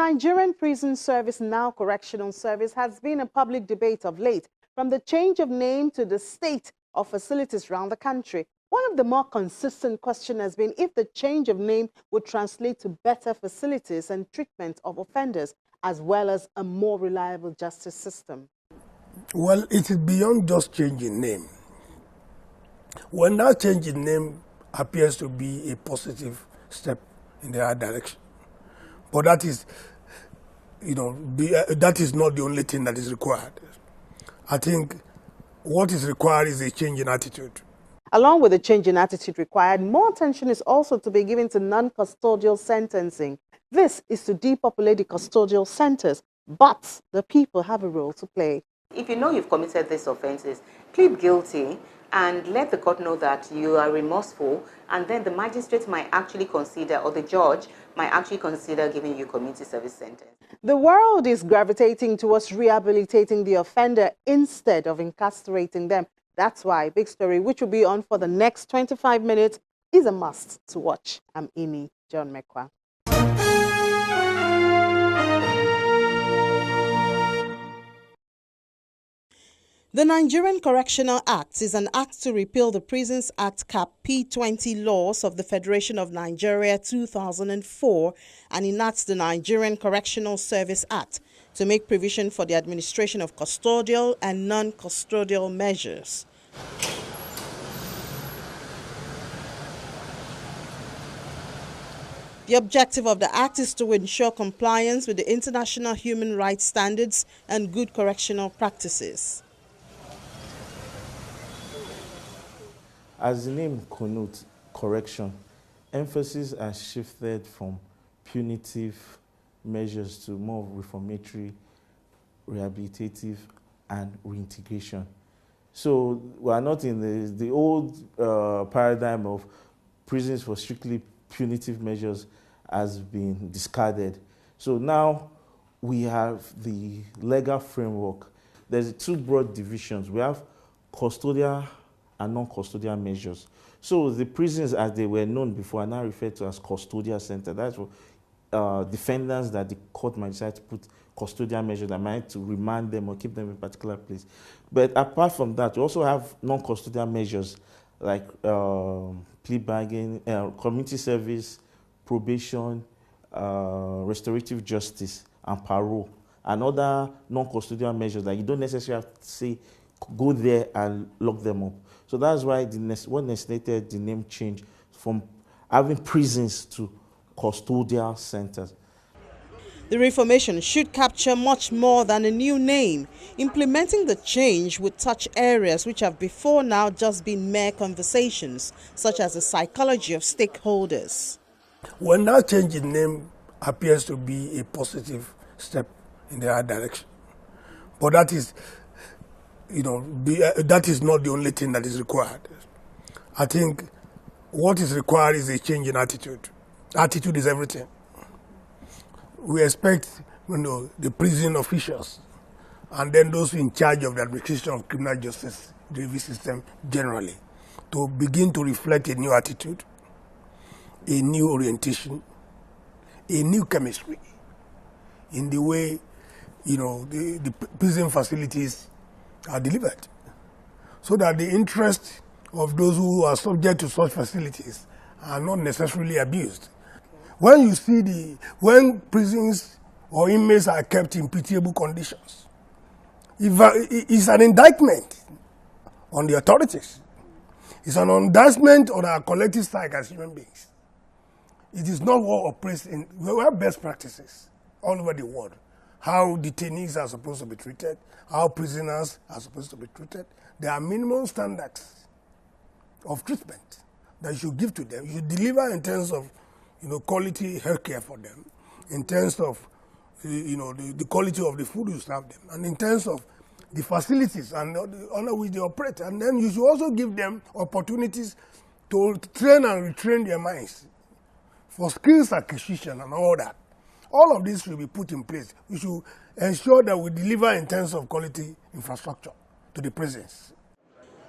Nigerian Prison Service, now Correctional Service, has been a public debate of late, from the change of name to the state of facilities around the country. One of the more consistent questions has been if the change of name would translate to better facilities and treatment of offenders, as well as a more reliable justice system. Well, it is beyond just changing name. When that change in name appears to be a positive step in the right direction. But that is, that is not the only thing that is required. I think what is required is a change in attitude. Along with the change in attitude required, more attention is also to be given to non-custodial sentencing. This is to depopulate the custodial centers, but the people have a role to play. If you know you've committed these offenses, plead guilty and let the court know that you are remorseful, and then the magistrate might actually consider, or the judge might actually consider giving you community service sentence. The world is gravitating towards rehabilitating the offender instead of incarcerating them. That's why Big Story, which will be on for the next 25 minutes, is a must to watch. I'm Amy John Mekwa. The Nigerian Correctional Act is an act to repeal the Prisons Act Cap P20 laws of the Federation of Nigeria 2004 and enacts the Nigerian Correctional Service Act to make provision for the administration of custodial and non-custodial measures. The objective of the Act is to ensure compliance with the international human rights standards and good correctional practices. As the name connotes, correction, emphasis has shifted from punitive measures to more reformatory, rehabilitative, and reintegration. So we are not in the old paradigm of prisons for strictly punitive measures has been discarded. So now we have the legal framework. There's two broad divisions. We have custodial and non-custodial measures. So the prisons, as they were known before, are now referred to as custodial center. That's for defendants that the court might decide to put custodial measures that might to remand them or keep them in a particular place. But apart from that, we also have non-custodial measures like plea bargaining, community service, probation, restorative justice, and parole, and other non-custodial measures that you don't necessarily have to say, go there and lock them up. So that's why what necessitated the name change from having prisons to custodial centers. The reformation should capture much more than a new name. Implementing the change would touch areas which have before now just been mere conversations, such as the psychology of stakeholders. When that change in name appears to be a positive step in the right direction, but that is, that is not the only thing that is required. I think what is required is a change in attitude. Attitude is everything. We expect, the prison officials and then those in charge of the administration of criminal justice delivery system generally to begin to reflect a new attitude, a new orientation, a new chemistry in the way, the prison facilities are delivered, so that the interests of those who are subject to such facilities are not necessarily abused. When you see when prisons or inmates are kept in pitiable conditions, it's an indictment on the authorities. It's an indictment on our collective psyche as human beings. It is not what operates in. We have best practices all over the world. How detainees are supposed to be treated, how prisoners are supposed to be treated. There are minimum standards of treatment that you should give to them. You should deliver in terms of, quality health care for them, in terms of, the quality of the food you serve them, and in terms of the facilities and under which they operate. And then you should also give them opportunities to train and retrain their minds for skills acquisition and all that. All of this should be put in place. We should ensure that we deliver in terms of quality infrastructure to the prisons.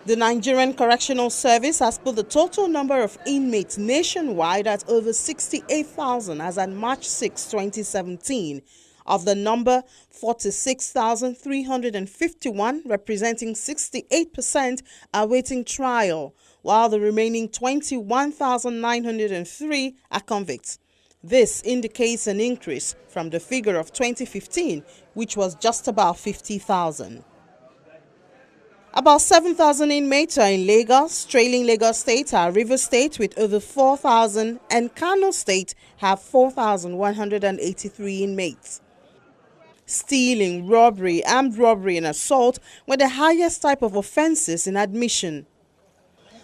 The Nigerian Correctional Service has put the total number of inmates nationwide at over 68,000 as at March 6, 2017. Of the number, 46,351, representing 68%, are awaiting trial, while the remaining 21,903 are convicts. This indicates an increase from the figure of 2015, which was just about 50,000. About 7,000 inmates are in Lagos. Trailing Lagos State are Rivers State with over 4,000 and Kano State have 4,183 inmates. Stealing, robbery, armed robbery and assault were the highest type of offences in admission.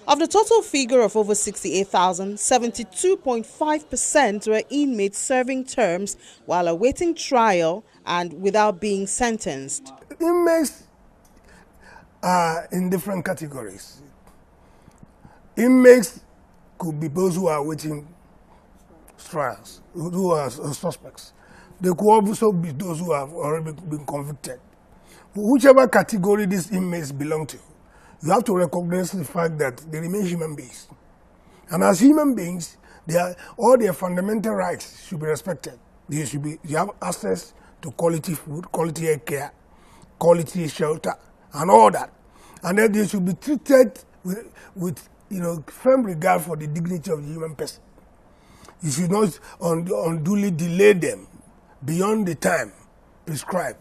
Of the total figure of over 68,000, 72.5% were inmates serving terms while awaiting trial and without being sentenced. Inmates are in different categories. Inmates could be those who are awaiting trials, who are suspects. They could also be those who have already been convicted. Whichever category these inmates belong to, you have to recognize the fact that they remain human beings. And as human beings, all their fundamental rights should be respected. You have access to quality food, quality health care, quality shelter, and all that. And then they should be treated with firm regard for the dignity of the human person. You should not unduly delay them beyond the time prescribed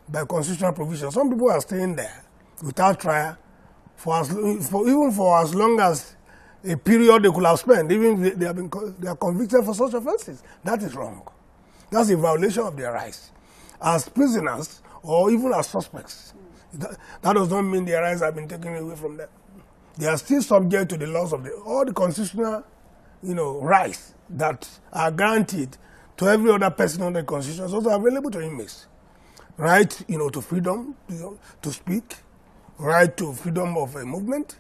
by constitutional provision. Some people are staying there without trial even for as long as a period they could have spent, even if they are convicted for such offenses. That is wrong. That's a violation of their rights. As prisoners or even as suspects, that does not mean their rights have been taken away from them. They are still subject to the laws of all the constitutional rights that are guaranteed to every other person under the Constitution, is also available to inmates. Right, to freedom, to speak, right to freedom of movement.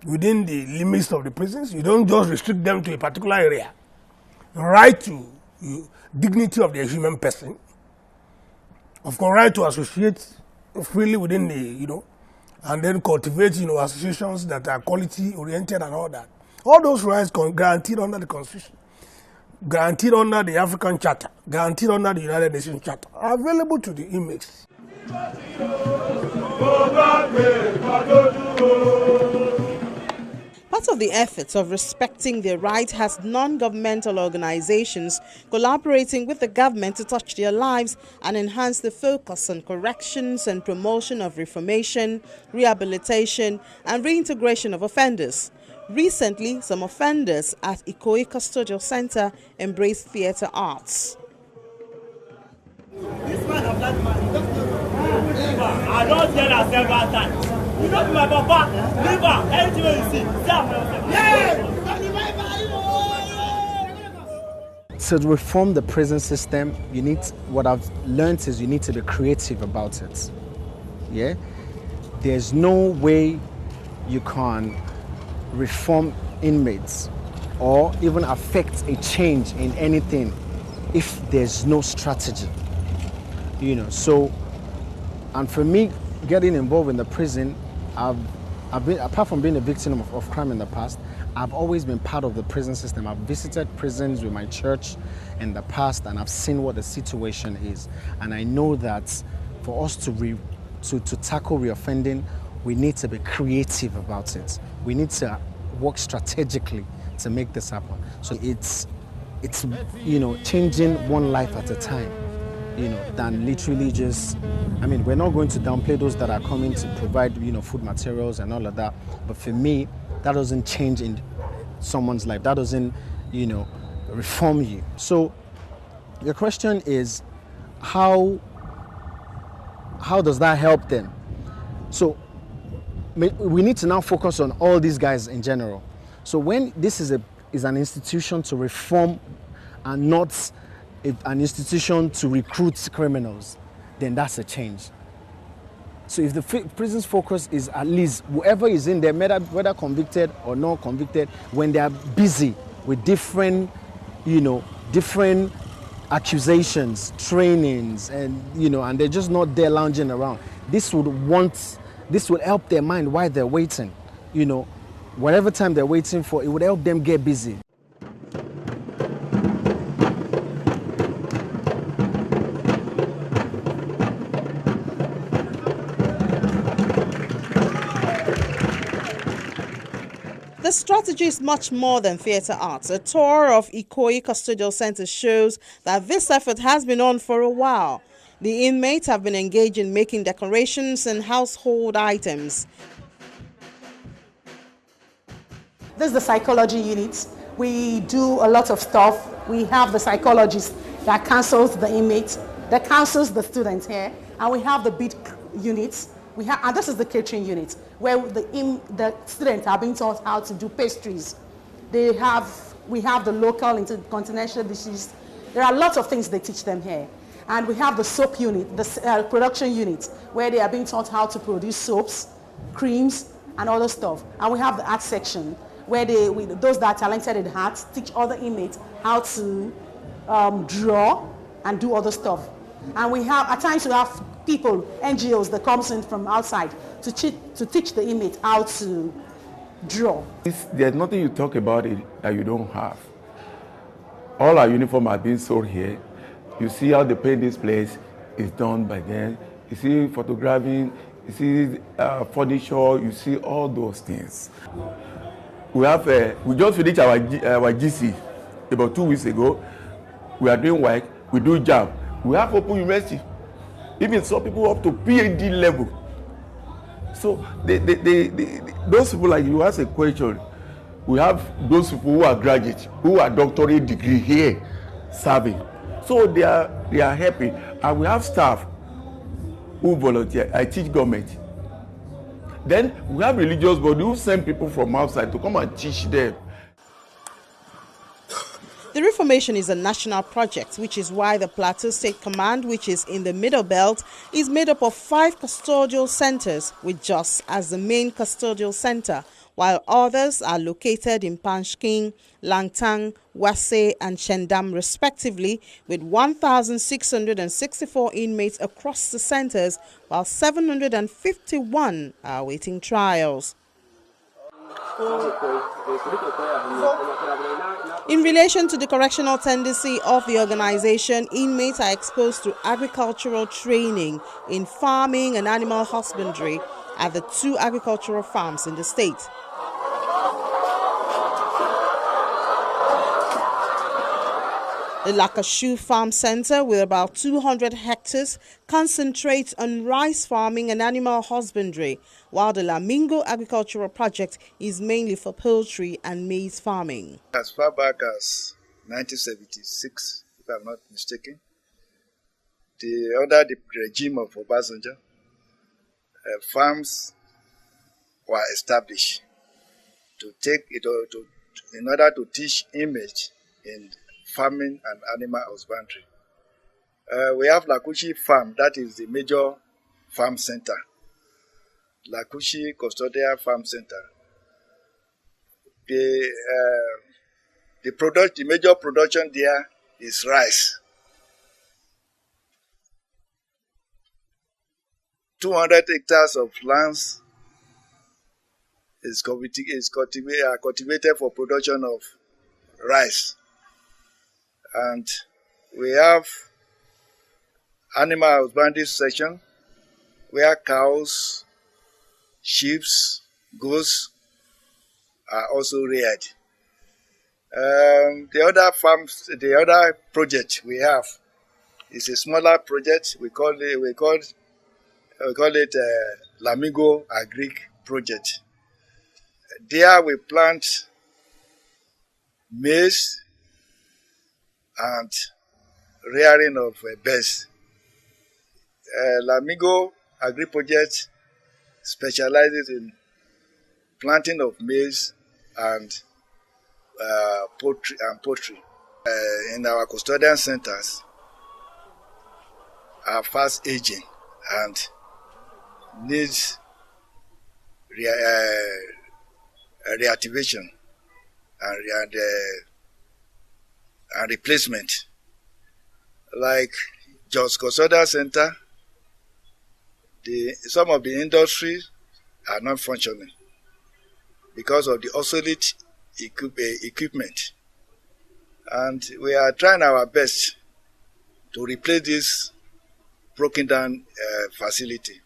Within the limits of the prisons, you don't just restrict them to a particular area. Right to dignity of the human person. Of course, right to associate freely within and then cultivate, associations that are quality-oriented and all that. All those rights guaranteed under the Constitution, guaranteed under the African Charter, guaranteed under the United Nations Charter, are available to the inmates. Part of the efforts of respecting their rights has non-governmental organizations collaborating with the government to touch their lives and enhance the focus on corrections and promotion of reformation, rehabilitation, and reintegration of offenders. Recently, some offenders at Ikoyi Custodial Center embraced theatre arts. This man of that man, I don't hear that several times. You don't be my papa, leave her, anything you see, To reform the prison system, what I've learned is you need to be creative about it. Yeah? There's no way you can reform inmates or even affect a change in anything if there's no strategy. So, and for me, getting involved in the prison, I've been, apart from being a victim of crime in the past, I've always been part of the prison system. I've visited prisons with my church in the past, and I've seen what the situation is. And I know that for us to tackle reoffending, we need to be creative about it. We need to work strategically to make this happen. So it's changing one life at a time. Than literally just, we're not going to downplay those that are coming to provide, food materials and all of that. But for me, that doesn't change in someone's life. That doesn't, reform you. So your question is, how does that help them? So we need to now focus on all these guys in general. So when this is an institution to reform and not an institution to recruit criminals, then that's a change. So if the prison's focus is at least whoever is in there, whether convicted or not convicted, when they are busy with different accusations, trainings, and and they're just not there lounging around, this would want This will help their mind while they're waiting. You know, whatever time they're waiting for, it would help them get busy. The strategy is much more than theatre arts. A tour of Ikoyi Custodial Center shows that this effort has been on for a while. The inmates have been engaged in making decorations and household items. This is the psychology unit. We do a lot of stuff. We have the psychologist that counsels the inmates, that counsels the students here, and we have the beat units. And this is the catering unit, where the students are being taught how to do pastries. We have the local intercontinental dishes. There are lots of things they teach them here. And we have the soap unit, the production unit, where they are being taught how to produce soaps, creams, and other stuff. And we have the art section, where those that are talented in art teach other inmates how to draw and do other stuff. And at times we have people, NGOs that comes in from outside to teach the inmates how to draw. There's nothing you talk about it that you don't have. All our uniforms are being sold here. You see how they paint this place is done by them. You see photographing, you see furniture, you see all those things. We just finished our GC about 2 weeks ago. We are doing work, we do job. We have open university. Even some people up to PhD level. So those people, like you ask a question, we have those people who are graduates, who are doctorate degree here serving. So they are happy. And we have staff who volunteer. I teach government. Then we have religious body who send people from outside to come and teach them. The reformation is a national project, which is why the Plateau State Command, which is in the Middle Belt, is made up of 5 custodial centers, with Jos as the main custodial center, while others are located in Panchking, Langtang, Wase and Shendam respectively, with 1,664 inmates across the centers, while 751 are awaiting trials. In relation to the correctional tendency of the organization, inmates are exposed to agricultural training in farming and animal husbandry at the 2 agricultural farms in the state. The Lakashu Farm Center, with about 200 hectares, concentrates on rice farming and animal husbandry, while the Lamingo Agricultural Project is mainly for poultry and maize farming. As far back as 1976, if I'm not mistaken, under the regime of Obasanjo, farms were established in order to teach inmates in farming and animal husbandry. We have Lakushi Farm, that is the major farm center. Lakushi Custodial Farm Center. The major production there is rice. 200 hectares of lands is cultivated for production of rice. And we have animal husbandry section where cows, sheep, goats are also reared. The other project we have is a smaller project. We call it Lamingo Agric Project. There we plant maize and rearing of birds. Lamingo Agri Project specializes in planting of maize and poultry. In our custodian centers are fast aging and needs reactivation and replacement. Like Jos Custodial Center, some of the industries are not functioning because of the obsolete equipment. And we are trying our best to replace this broken down facility.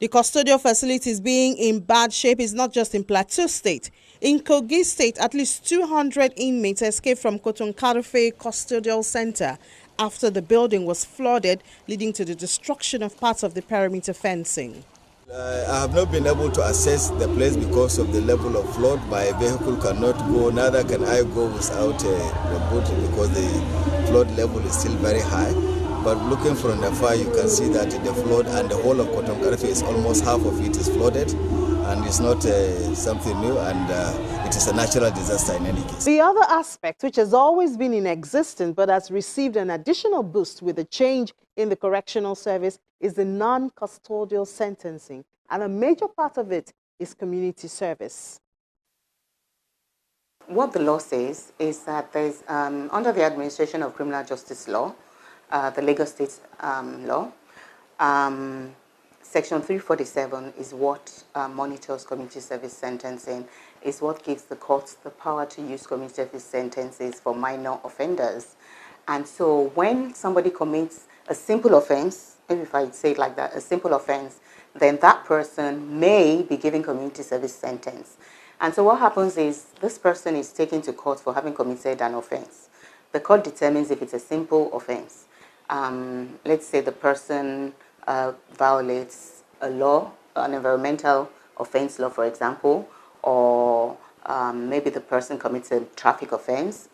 The custodial facilities being in bad shape is not just in Plateau State. In Kogi State, at least 200 inmates escaped from Koton-Karfe Custodial Center after the building was flooded, leading to the destruction of parts of the perimeter fencing. I have not been able to access the place because of the level of flood. My vehicle cannot go, neither can I go without a boat because the flood level is still very high. But looking from afar, you can see that the flood and the whole of Koton-Karfe is almost half of it is flooded. And it's not something new, and it is a natural disaster in any case. The other aspect, which has always been in existence but has received an additional boost with the change in the correctional service, is the non-custodial sentencing. And a major part of it is community service. What the law says is that there's, under the administration of criminal justice law, the Lagos State law, Section 347 is what monitors community service sentencing, is what gives the courts the power to use community service sentences for minor offenders. And so when somebody commits a simple offense, maybe if I say it like that, a simple offense, then that person may be given community service sentence. And so what happens is this person is taken to court for having committed an offense. The court determines if it's a simple offense. Let's say the person violates a law, an environmental offense law, for example, or maybe the person commits a traffic offense.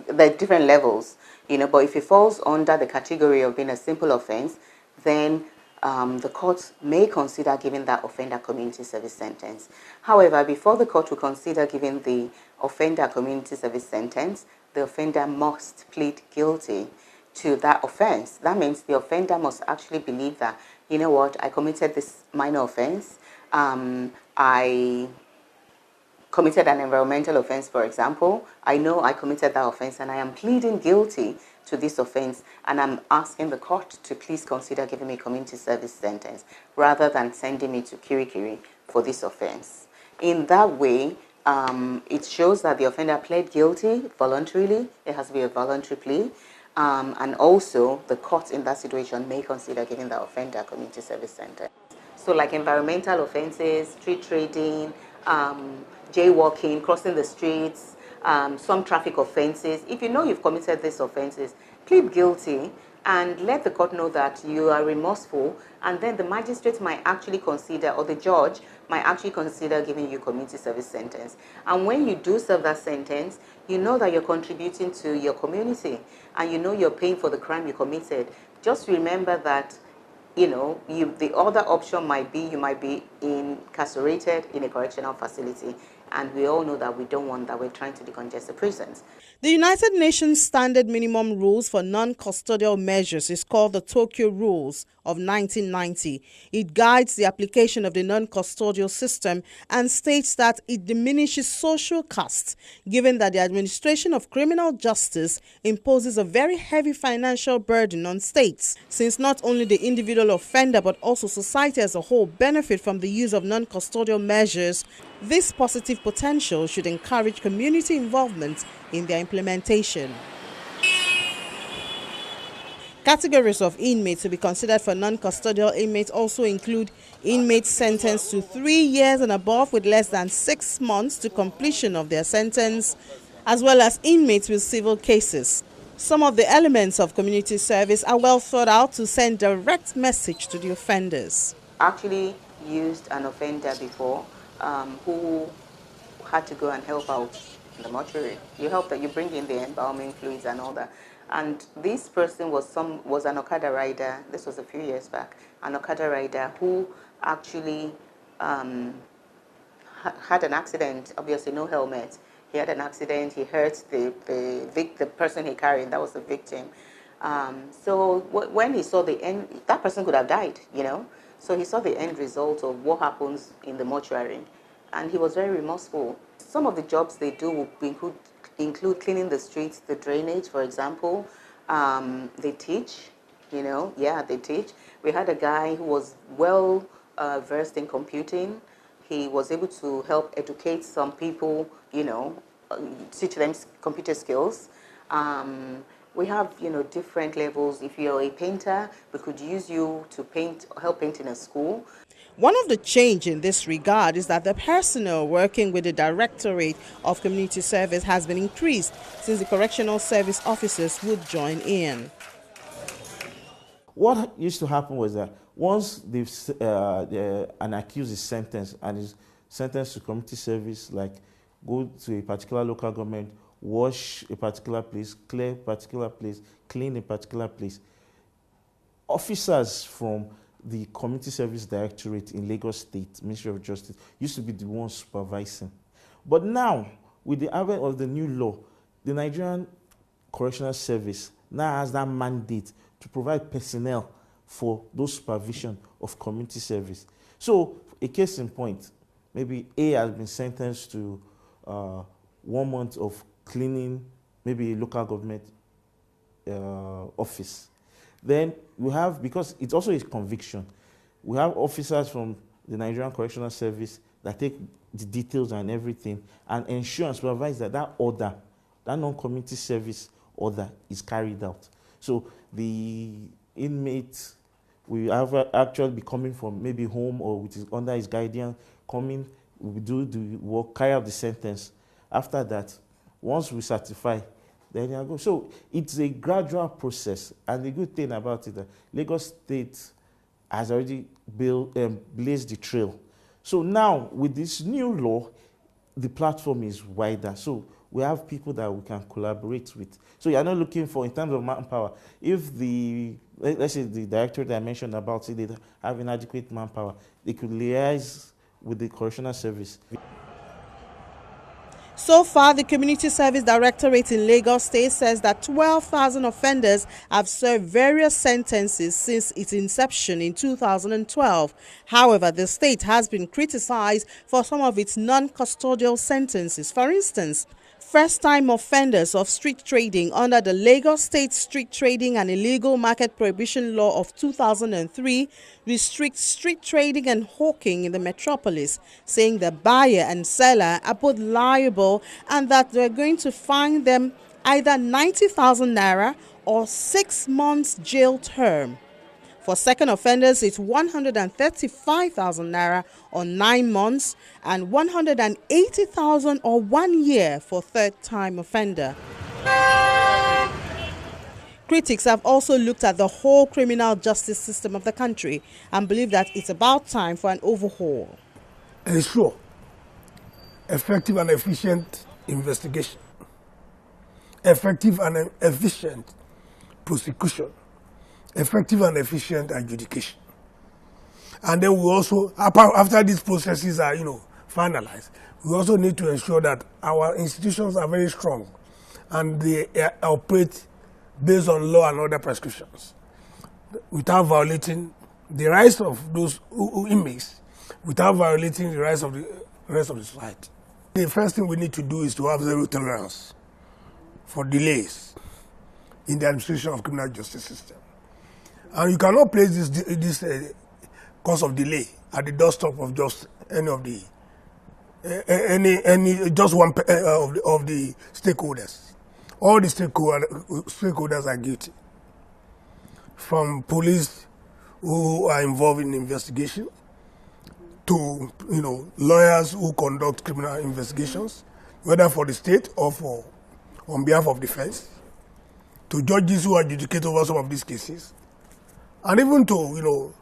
There are different levels, but if it falls under the category of being a simple offense, then the court may consider giving that offender community service sentence. However, before the court will consider giving the offender community service sentence, the offender must plead guilty to that offense. That means the offender must actually believe that, you know what, I committed this minor offense. I committed an environmental offense, for example. I know I committed that offense and I am pleading guilty to this offense, and I'm asking the court to please consider giving me community service sentence rather than sending me to Kirikiri for this offense. In that way, it shows that the offender pled guilty voluntarily. It has to be a voluntary plea. And also, the court in that situation may consider giving the offender community service sentence. So like environmental offenses, street trading, jaywalking, crossing the streets, some traffic offenses. If you know you've committed these offenses, plead guilty and let the court know that you are remorseful, and then the magistrate might actually consider, or the judge might actually consider giving you community service sentence. And when you do serve that sentence, you know that you're contributing to your community and you know you're paying for the crime you committed. Just remember that the other option might be you might be incarcerated in a correctional facility, and we all know that we don't want that. We're trying to decongest the prisons. The United Nations Standard Minimum Rules for Non-Custodial Measures is called the Tokyo Rules of 1990. It guides the application of the non-custodial system and states that it diminishes social costs, given that the administration of criminal justice imposes a very heavy financial burden on states, since not only the individual offender but also society as a whole benefit from the use of non-custodial measures. This positive potential should encourage community involvement in their implementation. Categories of inmates to be considered for non-custodial inmates also include inmates sentenced to 3 years and above with less than 6 months to completion of their sentence, as well as inmates with civil cases. Some of the elements of community service are well thought out to send direct message to the offenders. Actually used an offender before who had to go and help out in the mortuary. You help that, you bring in the embalming fluids and all that. And this person was an Okada rider. This was a few years back. An Okada rider who actually had an accident. Obviously, no helmet. He had an accident. He hurt the person he carried. That was the victim. So when he saw the end, that person could have died. So he saw the end result of what happens in the mortuary, and he was very remorseful. Some of the jobs they do will include cleaning the streets, the drainage, for example. They teach, they teach. We had a guy who was well versed in computing. He was able to help educate some people, you know, teach them computer skills. We have, you know, different levels. If you're a painter, we could use you to help paint in a school. One of the change in this regard is that the personnel working with the Directorate of Community Service has been increased since the correctional service officers would join in. What used to happen was that once an accused is sentenced and is sentenced to community service, like go to a particular local government, wash a particular place, clear a particular place, clean a particular place, officers from the Community Service Directorate in Lagos State, Ministry of Justice, used to be the ones supervising. But now, with the advent of the new law, the Nigerian Correctional Service now has that mandate to provide personnel for those supervision of community service. So, a case in point, maybe A has been sentenced to 1 month of cleaning maybe a local government office. Then we have, because it's also a conviction, we have officers from the Nigerian Correctional Service that take the details and everything and ensure and supervise that that order, that non-community service order is carried out. So the inmate will have actually be coming from maybe home or which is under his guardian, coming, we do the work, carry out the sentence. After that, once we certify, then you go. So it's a gradual process, and the good thing about it, Lagos State has already blazed the trail. So now with this new law, the platform is wider. So we have people that we can collaborate with. So you're not looking for, in terms of manpower, if let's say the director that I mentioned about, say they have inadequate manpower, they could liaise with the correctional service. So far, the Community Service Directorate in Lagos State says that 12,000 offenders have served various sentences since its inception in 2012. However, the state has been criticized for some of its non-custodial sentences. For instance, first-time offenders of street trading under the Lagos State Street Trading and Illegal Market Prohibition Law of 2003 restricts street trading and hawking in the metropolis, saying the buyer and seller are both liable and that they're going to fine them either 90,000 naira or 6 months jail term. For second offenders, it's 135,000 naira or 9 months and 180,000 or 1 year for third-time offender. Critics have also looked at the whole criminal justice system of the country and believe that it's about time for an overhaul. Ensure effective and efficient investigation, effective and efficient prosecution, effective and efficient adjudication. And then we also, after these processes are, finalized, we also need to ensure that our institutions are very strong and they operate based on law and other prescriptions without violating the rights of those inmates, without violating the rights of the rest of the society. The first thing we need to do is to have zero tolerance for delays in the administration of criminal justice system. And you cannot place this cause of delay at the doorstep of just any of the just one of the stakeholders. All the stakeholders are guilty, from police who are involved in the investigation to lawyers who conduct criminal investigations, whether for the state or on behalf of defense, to judges who adjudicate over some of these cases, and even to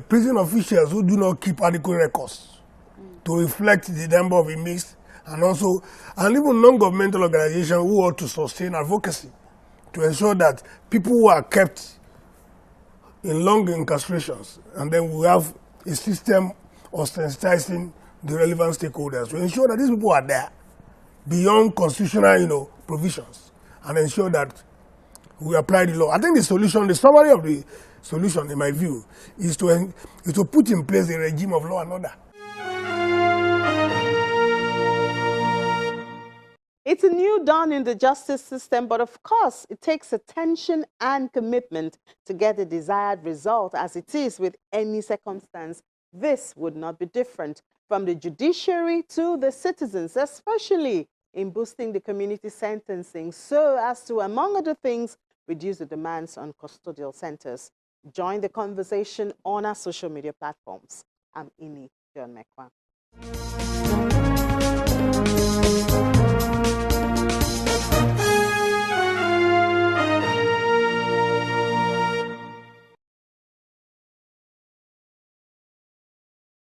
prison officials who do not keep adequate records to reflect the number of inmates, and even non-governmental organizations who ought to sustain advocacy to ensure that people who are kept in long incarcerations, and then we have a system of sensitizing the relevant stakeholders to ensure that these people are there beyond constitutional provisions, and ensure that we apply the law. I think the summary of the solution, in my view, is to put in place a regime of law and order. It's a new dawn in the justice system, but of course, it takes attention and commitment to get the desired result, as it is with any circumstance. This would not be different from the judiciary to the citizens, especially in boosting the community sentencing so as to, among other things, reduce the demands on custodial centers. Join the conversation on our social media platforms. I'm Ini John Mekwa.